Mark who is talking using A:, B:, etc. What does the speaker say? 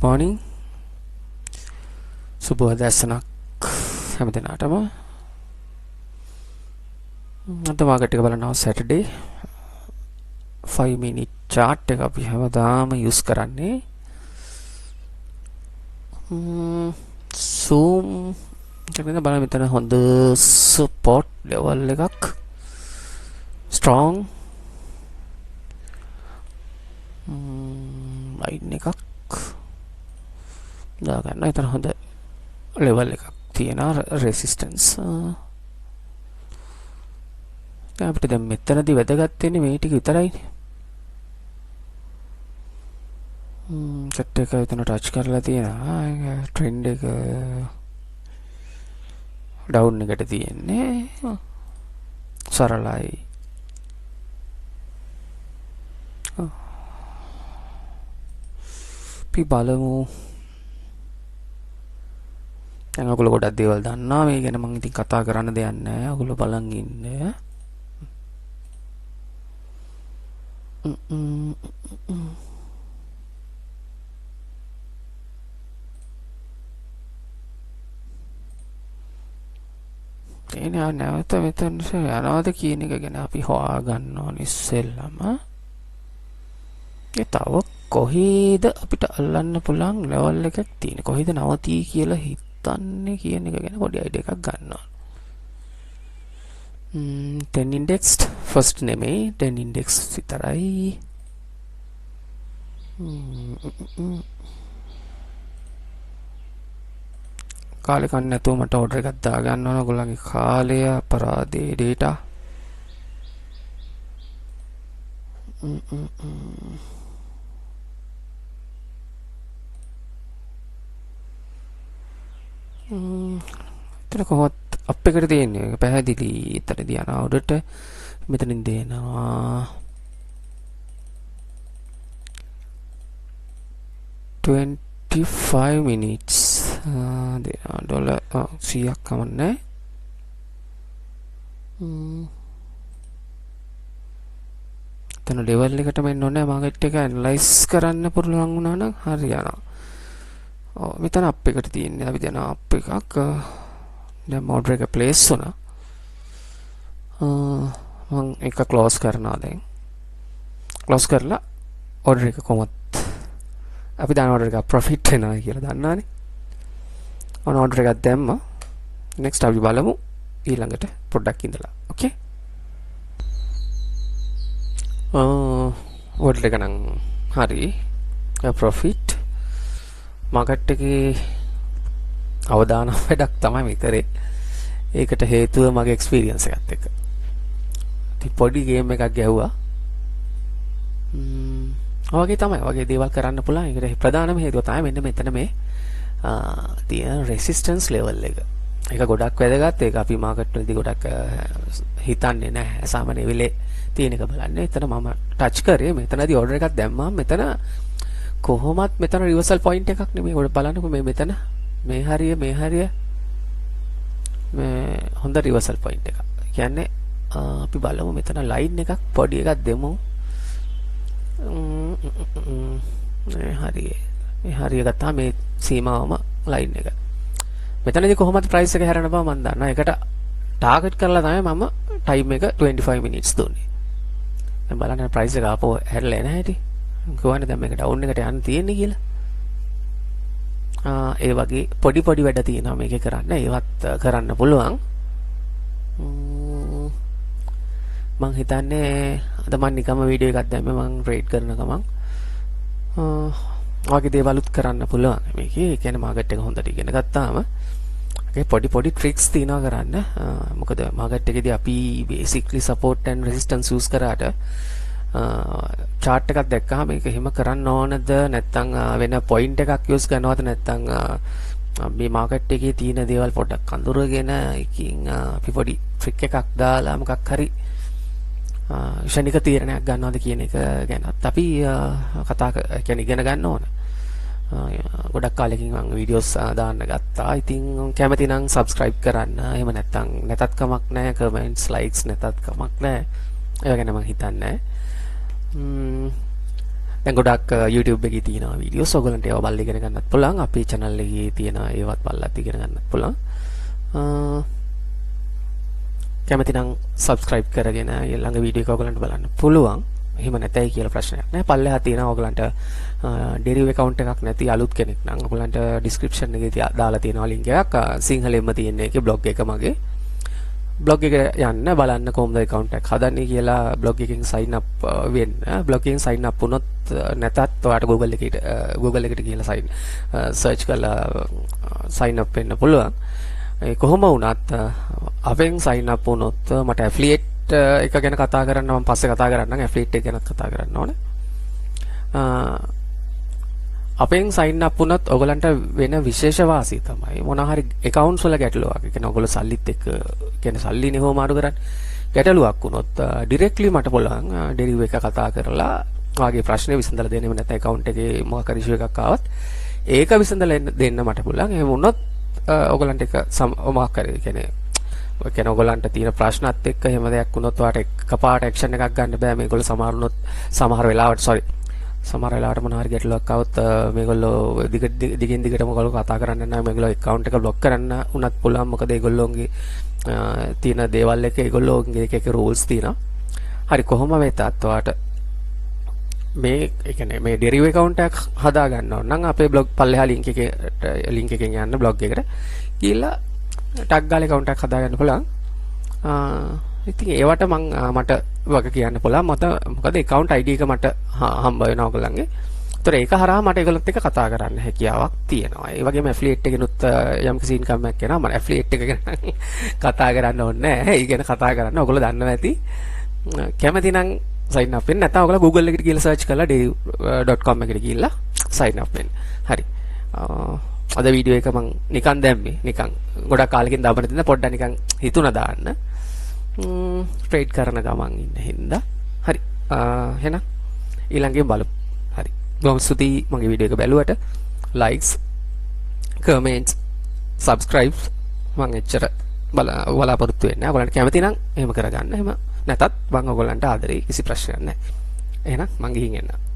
A: morning. සුබ දැසනක් හැම දිනකටම. අද මාකට් එක බලනවා Saturday 5 minute chart එක අපි හැමදාම use කරන්නේ. zoom එකෙන් බලන්න මෙතන හොඳ support level එකක් strong line එකක් දාගන්න. එතන හොඳ level එකක් තියෙනවා resistance. අපිට දැන් මෙතනදී වැදගත් වෙන්නේ මේ ටික විතරයිනේ. චැට් එක එතන ටච් කරලා තියෙනවා. ට්‍රෙන්ඩ් එක ඩවුන් එකට තියෙන්නේ. සරලයි. අපි බලමු. දැන් ඔයගොල්ලෝ ගොඩක් දේවල් දන්නවා. මේ ගැන මම ඉතින් කතා කරන්න දෙයක් නැහැ. ඔයගොල්ලෝ බලන් ඉන්න. එනේ නැවත මෙතන යනවාද කියන එක ගැන අපි හොයා ගන්න ඕනේ ඉස්සෙල්ලම. ඒ තව කොහේද අපිට අල්ලන්න පුළුවන් ලෙවල් එකක් තියෙන. කොහේද නවතී කියලා හිතන්නේ කියන එක ගැන පොඩි අයිඩියා එකක් ගන්න ඕනේ. 10 index first නෙමෙයි 10 index විතරයි. කාලේ කන්න නැතුව මට ඕඩර් එකක් දාගන්න ඕන. ඔයගොල්ලන්ගේ කාලය අපරාධේ data. එතන කොහොමද අප් එකට තියෙන්නේ පැහැදිලි. එතනදී යන ඕඩරට මෙතනින් දෙනවා 25 minutes දෙනවා ඩොලර් 100ක් කමන්නේ. එතන ලෙවල් එකටම එන්න ඕනේ. මාකට් එක ඇනලයිස් කරන්න පුළුවන් වුණා නම් හරියනවා. ඔව් මෙතන අප් එකට තියෙන්නේ. අපි දැන් අප් එකක් දැන් ඕඩර් එක ප්ලේස් වුණා. මම එක ක්ලෝස් කරනවා දැන්. ක්ලෝස් කරලා ඕඩර් එක කොහොමද අපි දාන ඕඩර් එක ප්‍රොෆිට් වෙනවා කියලා දන්නානේ. ඔන්න ඕඩර් එකක් දැම්මා. next අපි බලමු ඊළඟට පොඩ්ඩක් ඉඳලා. ඕකේ. ඕඩර් එක නම් හරි. ප්‍රොෆිට් මාකට් එකේ අවදානම් වැඩක් තමයි මේ කරේ. ඒකට හේතුව මගේ එක්ස්පීරියන්ස් එකත් එක්ක. ඉතින් පොඩි ගේම් එකක් ගැහුවා. වගේ තමයි. වගේ දේවල් කරන්න පුළුවන්. ඒකට ප්‍රධානම හේතුව තමයි මෙන්න මෙතන මේ තියෙන resistance level එක. ඒක ගොඩක් වැදගත්. ඒක අපි මාකට් වලදී ගොඩක් හිතන්නේ නැහැ. සාමාන්‍ය වෙලේ තියෙන එක බලන්නේ. එතන මම ටච් කරේ. මෙතනදී ඕඩර් එකක් දැම්මම මෙතන කොහොමත් මෙතන රිවර්සල් පොයින්ට් එකක් නෙමෙයි. ඔය බලන්නකො මේ මෙතන මේ හරිය මේ හොඳ රිවර්සල් පොයින්ට් එකක්. කියන්නේ අපි බලමු මෙතන ලයින් එකක් පොඩි එකක් දෙමු. මේ හරිය ගත්තා මේ සීමාවම ලයින් එක. මෙතනදී කොහොමද ප්‍රයිස් එක හැරෙන බව මම දන්නවා. ඒකට ටාගට් කරලා තමයි මම ටයිම් එක 25 minutes දුන්නේ. දැන් බලන්න ප්‍රයිස් එක ආපහු හැරෙලා නැහැ ඉතින්. කොහොමද දැන් මේක ඩවුන් එකට යන්න තියෙන්නේ කියලා. ඒ වගේ පොඩි වැඩ තියෙනවා මේකේ කරන්න. ඒවත් කරන්න පුළුවන්. මම හිතන්නේ අද මම නිකම්ම වීඩියෝ එකක් දැම්මේ මම ට්‍රේඩ් කරන ගමන්. වගේ දේවලුත් කරන්න පුළුවන් මේකේ. ඒ කියන්නේ මාකට් එක හොඳට ඉගෙන ගත්තාම ඒකේ පොඩි ට්‍රික්ස් තියෙනවා කරන්න. මොකද මාකට් එකේදී අපි basically support and resistance use කරාට chart එකක් දැක්කහම මේක එහෙම කරන්න ඕනද නැත්නම් වෙන point එකක් use කරනවද නැත්නම් මේ මාකට් එකේ තියෙන දේවල් පොඩ්ඩක් අඳුරගෙන එකකින් අපි පොඩි ට්‍රික් එකක් දාලා මොකක් හරි ශනික තීරණයක් ගන්නවද කියන එක ගැනත් අපි කියන්නේ ඉගෙන ගන්න ඕන. ගොඩක් කාලෙකින් මම වීඩියෝස් දාන්න ගත්තා. ඉතින් කැමති නම් subscribe කරන්න. එහෙම නැත්නම් නැතත් කමක් නැහැ. comments likes නැතත් කමක් නැහැ. ඒව ගැන මම හිතන්නේ. දැන් ගොඩක් YouTube එකේ තියෙන වීඩියෝස් ඔයගලන්ට ඒවා බලලා ඉගෙන ගන්නත් පුළුවන්. අපේ channel එකේ තියෙන ඒවත් බලලා ඉගෙන ගන්නත් පුළුවන්. කැමති නම් subscribe කරගෙන ඊළඟ වීඩියෝ එක ඔයගලන්ට බලන්න පුළුවන්. එහෙම නැතයි කියලා ප්‍රශ්නයක් නෑ. පල්ලෙහා තියෙනවා ඔයගලන්ට Deriv account එකක් නැති අලුත් කෙනෙක් නම් ඔයගලන්ට description එකේ දාලා තියෙනවා link එකක්. සිංහලෙන්ම තියෙන එකේ blog එක මගේ. blog එක යන්න බලන්න කොහොමද account එකක් හදන්නේ කියලා blog එකකින් sign up වෙන්න. blog එකකින් sign up වුණොත් නැතත් ඔයාලට Google එකට ගිහලා search කරලා sign up වෙන්න පුළුවන්. ඒ කොහොම වුණත් අපෙන් sign up වුණොත් මට affiliate එක ගැන කතා කරන්න මම පස්සේ කතා කරන්නම්. affiliate එක ගැන කතා කරන්න ඕනේ. අපෙන් sign up වුණොත් ඔයගලන්ට වෙන විශේෂ වාසිය තමයි මොනවා හරි accounts වල ගැටලුවක්. ඒ කියන්නේ ඔයගොල්ලෝ සල්ලිත් එක්ක කියන්නේ සල්ලිනේ කොහොම අඩු කරන්නේ. ගැටලුවක් වුණොත් directly මට පුළුවන් Deriv එක කතා කරලා වාගේ ප්‍රශ්නේ විසඳලා දෙන්න. එහෙම නැත්නම් account එකේ මොකක් හරි issue එකක් ආවත් ඒක විසඳලා දෙන්න මට පුළුවන්. එහෙම වුණොත් ඔයගලන්ට එක මොකක් හරි කියන්නේ ඔයගලන්ට තියෙන ප්‍රශ්නත් එක්ක එහෙම දෙයක් වුණොත් ඔයාලට එකපාරට ඇක්ෂන් එකක් ගන්න බෑ. මේගොල්ලෝ සමහර වෙලාවට මොනවා හරි ගැටලුවක් આવොත් මේගොල්ලෝ දිගින් දිගටම ඔයගොල්ලෝ කතා කරන්න නැහැ. මේගොල්ලෝ account එක block කරන්න උනත් පුළුවන්. මොකද ඒගොල්ලෝගේ තියෙන දේවල් එක ඒගොල්ලෝගේ එක rules තියෙනවා. හරි කොහොම වෙතත් ඔයාලට මේ කියන්නේ මේ Deriv account එකක් හදා ගන්න ඕන නම් අපේ blog පල්ලෙහා link එකෙන් යන්න blog එකට ගිහලා ටැග් ගාලා account එකක් හදා ගන්න පුළුවන්. ඉතින් ඒවට මට වග කියන්න පුළුවන්. මොකද account ID එක මට හම්බ වෙනවා ඔයගොල්ලන්ගේ. ඒතර ඒක හරහා මට ඒගොල්ලොත් එක්ක කතා කරන්න හැකියාවක් තියෙනවා. ඒ වගේම affiliate එකෙනුත් යම්කිසි income එකක් එනවා. මම affiliate එක ගැන කතා කරන්න ඕනේ නැහැ. ඒ ගැන කතා කරන්න ඔයගොල්ලෝ දන්නවා ඇති. කැමති නම් sign up වෙන්න. නැත්නම් ඔයගොල්ලෝ Google එකට ගිහලා search කරලා deriv.com එකට ගිහලා sign up වෙන්න. හරි. අද වීඩියෝ එක මම නිකන් දැම්මේ. නිකන් ගොඩක් කාලෙකින් දාපන දෙන්න පොඩ්ඩක් නිකන් හිතුණා දාන්න. ට්‍රේඩ් කරන ගමන් ඉන්න හින්දා. හරි. එහෙනම් ඊළඟේ බලමු. හරි. බොහොම ස්තුතියි මගේ වීඩියෝ එක බැලුවට. likes, comments, subscribe මම එච්චර බලාපොරොත්තු වෙන්නේ නැහැ. ඔයගලන්ට කැමති නම් එහෙම කරගන්න. එහෙම නැතත් මම ඔයගලන්ට ආදරේ කිසි ප්‍රශ්නයක් නැහැ. එහෙනම් මං ගිහින් එන්න.